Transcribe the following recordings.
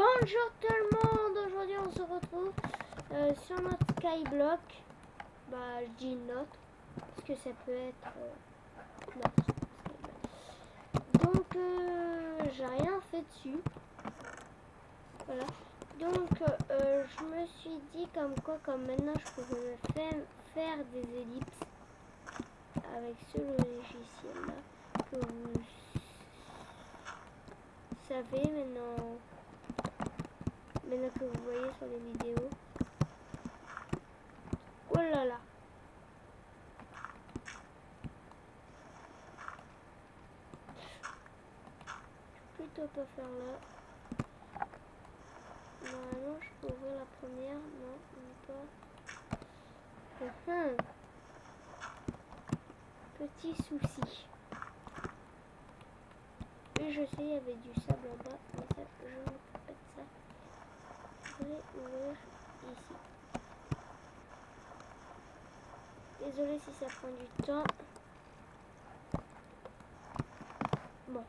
Bonjour tout le monde, aujourd'hui on se retrouve sur notre Skyblock. Bah je dis notre, parce que ça peut être notre Skyblock. Donc j'ai rien fait dessus. Voilà. Donc je me suis dit comme quoi, comme maintenant je pouvais faire des ellipses avec ce logiciel là que vous savez maintenant que vous voyez sur les vidéos. Oh là là. Je vais plutôt pas faire là. Normalement je peux ouvrir la première. Non, même pas. Petit souci. Et je sais, il y avait du sable en bas, mais ça, je ne peux pas de ça. Je vais ouvrir ici. Désolée si ça prend du temps. Bon.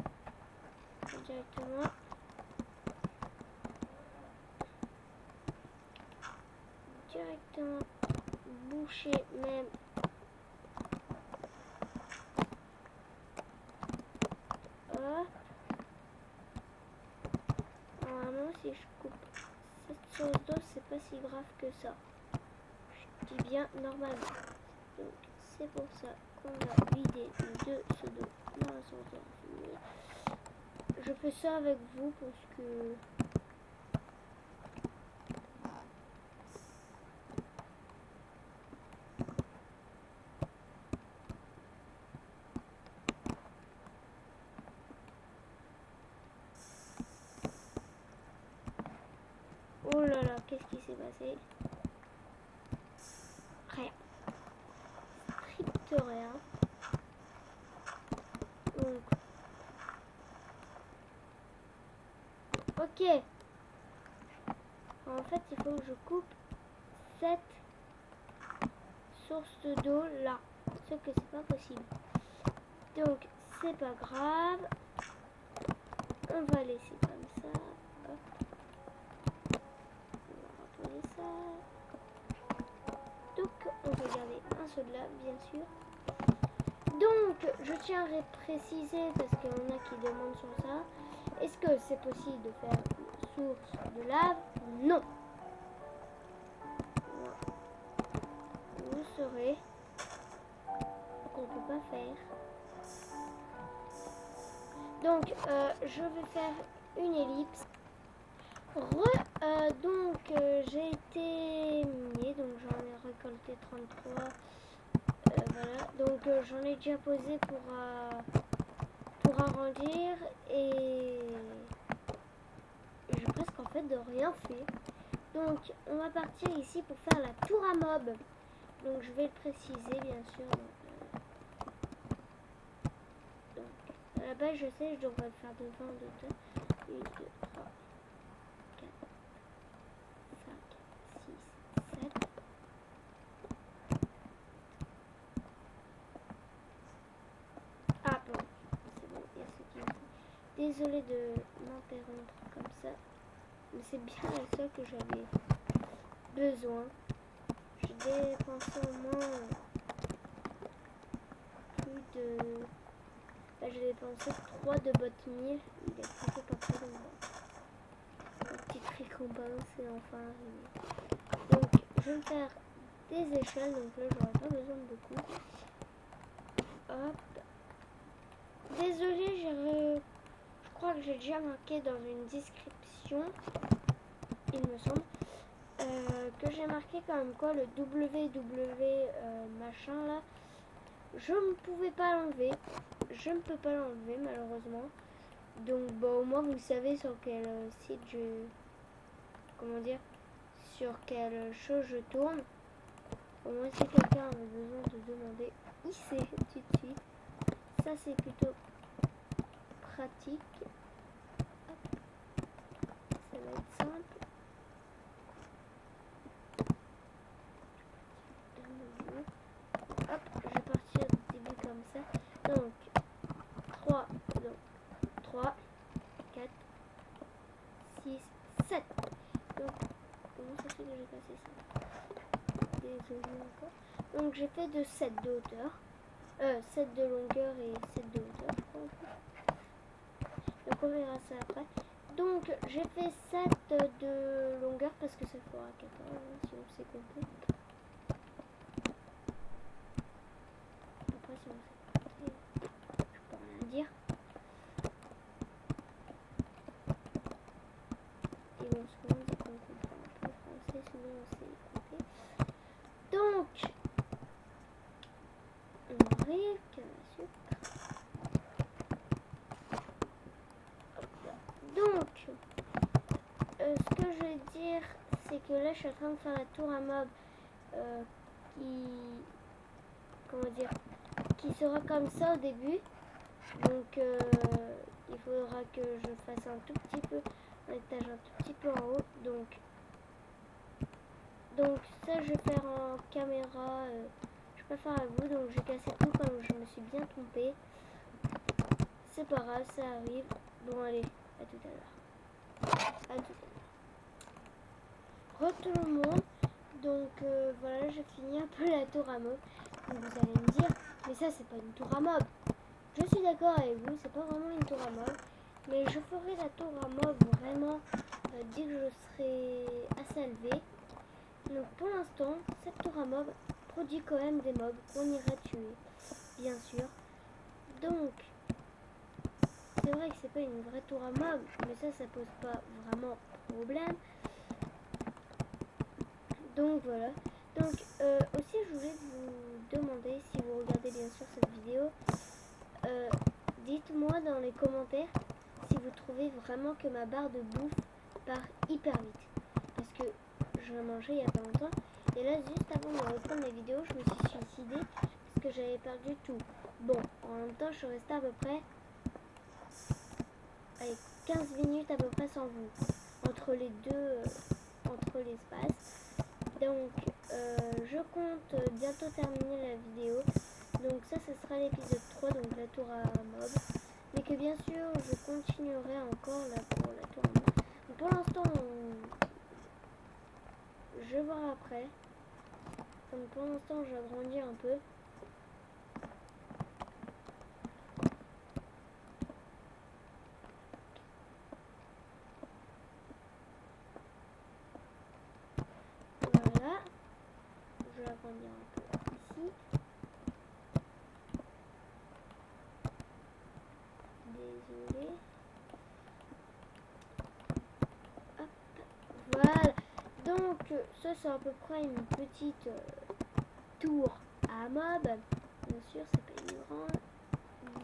Directement boucher même. Hop. Normalement si je coupe cette chose d'eau, c'est pas si grave que ça. Je dis bien normalement. Donc c'est pour ça qu'on va vider de ce dos dans l'ascenseur. Je fais ça avec vous parce que oh là là, qu'est-ce qui s'est passé? Rien. Strict rien. Donc, ok. En fait, il faut que je coupe cette source d'eau là. Ce que c'est pas possible. Donc, c'est pas grave. On va laisser comme ça. Hop. On va reposer ça. Donc, on va garder un seul là, bien sûr. Donc, je tiens à préciser, parce qu'il y en a qui demandent sur ça, est-ce que c'est possible de faire une source de lave? Non. Vous saurez qu'on ne peut pas faire. Donc, je vais faire une ellipse. J'ai été minier, donc j'en ai récolté 33. Voilà, donc j'en ai déjà posé pour arrondir et j'ai presque en fait de rien fait. Donc on va partir ici pour faire la tour à mob. Donc je vais le préciser bien sûr. Donc à la base je sais, je devrais le faire devant de 2, 1, 2, 3, 4, 5, 6, 7. Ah bon, c'est bon, il y a ce qui me dit. Désolée de m'interrompre comme ça, mais c'est bien la seule que j'avais besoin. J'ai dépensé au moins plus de... Là j'ai dépensé 3 de bottes 1000. Il est plutôt pas très long. La petite récompense est enfin arrivée. Donc je vais me faire des échelles, donc là j'aurai pas besoin de beaucoup. Hop. Désolée, je crois que j'ai déjà marqué dans une description, il me semble, que j'ai marqué quand même quoi, le www machin là, je ne pouvais pas l'enlever, je ne peux pas l'enlever malheureusement. Donc bon, au moins vous savez sur quel site sur quelle chose je tourne. Au moins si quelqu'un avait besoin de demander, il sait tout de suite. Ça c'est plutôt pratique. Hop. Ça va être simple. Hop, je vais partir du début comme ça. Donc 3, 4, 6, 7. Donc, comment ça fait que j'ai passé ça? Désolé encore. Donc, j'ai fait de 7 de hauteur. 7 de longueur et 7 de hauteur, je crois. Donc, on verra ça après. Donc, j'ai fait 7 de longueur parce que ça fera 14, si on s'est compté. Après, si on s'est compté, je peux rien dire. Et on se demande qu'on comprend un peu le français, sinon on sait compter. Donc, on arrive, canne à sucre. Donc, ce que je vais dire, c'est que là, je suis en train de faire la tour à mob qui sera comme ça au début. Donc, il faudra que je fasse un tout petit peu, un étage un tout petit peu en haut. Donc ça, je vais faire en caméra. Je préfère à vous, donc j'ai cassé tout comme je me suis bien trompée. C'est pas grave, ça arrive. Bon, allez, à tout à l'heure. À tout à l'heure. Tout le monde. Donc voilà, j'ai fini un peu la tour à mob. Donc vous allez me dire, mais ça c'est pas une tour à mob. Je suis d'accord avec vous, c'est pas vraiment une tour à mob. Mais je ferai la tour à mob vraiment dès que je serai assez élevé. Donc pour l'instant, cette tour à mob produit quand même des mobs qu'on ira tuer, bien sûr. Donc, c'est vrai que c'est pas une vraie tour à mob, mais ça pose pas vraiment problème. Donc voilà. Donc aussi je voulais vous demander, si vous regardez bien sûr cette vidéo, dites-moi dans les commentaires si vous trouvez vraiment que ma barre de bouffe part hyper vite. Parce que je l'ai mangé il y a pas longtemps. Et là, juste avant de reprendre mes vidéos, je me suis suicidée parce que j'avais perdu tout. Bon, en même temps, je suis restée à peu près 15 minutes à peu près sans vous. Entre les deux, entre l'espace. Donc, je compte bientôt terminer la vidéo. Donc ça, ce sera l'épisode 3, donc la tour à mob. Mais que bien sûr, je continuerai encore là pour la tour à mob. Donc, pour l'instant, je vais voir après. Donc pour l'instant, je vais agrandir un peu. Voilà. Je vais agrandir un peu ici. Désolé. Hop. Voilà. Donc ça, c'est à peu près une petite tour à mob. Bien sûr, c'est pas une grande. Donc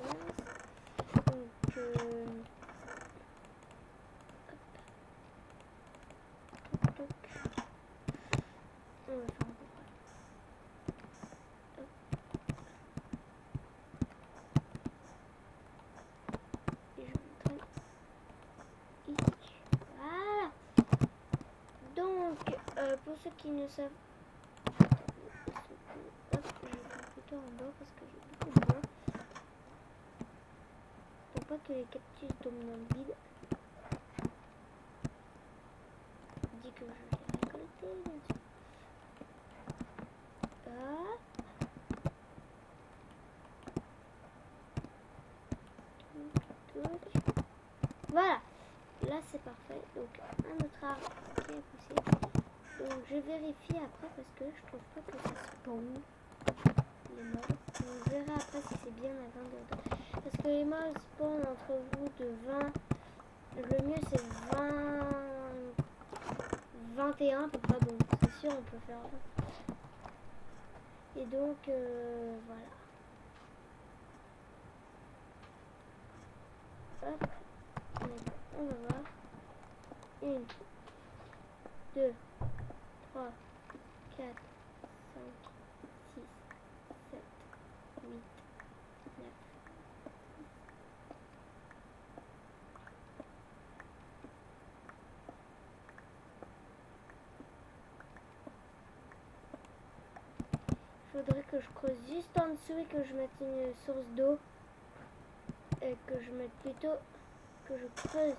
on va faire un peu près. Et je vais montrer ici. Voilà. Donc pour ceux qui ne savent, hop, je vais faire plutôt en bas parce que j'ai beaucoup de bois. Pour pas que les cactus tombent dans le vide. Je dis que je vais les récolter, bien sûr. Voilà, là c'est parfait. Donc un autre arbre qui est poussé. Donc je vérifie après parce que je trouve pas que ça spawn les mobs. Donc je verrai après si c'est bien à 20 de hauteur. Parce que les mobs spawn entre vous de 20. Le mieux c'est 20, 21 à peu près. Bon, c'est sûr on peut faire. Et donc voilà. Hop. On va voir. 1, 2, 3, 4, 5, 6, 7, 8, 9. Il faudrait que je creuse juste en dessous et que je mette une source d'eau. Et que je mette plutôt, que je creuse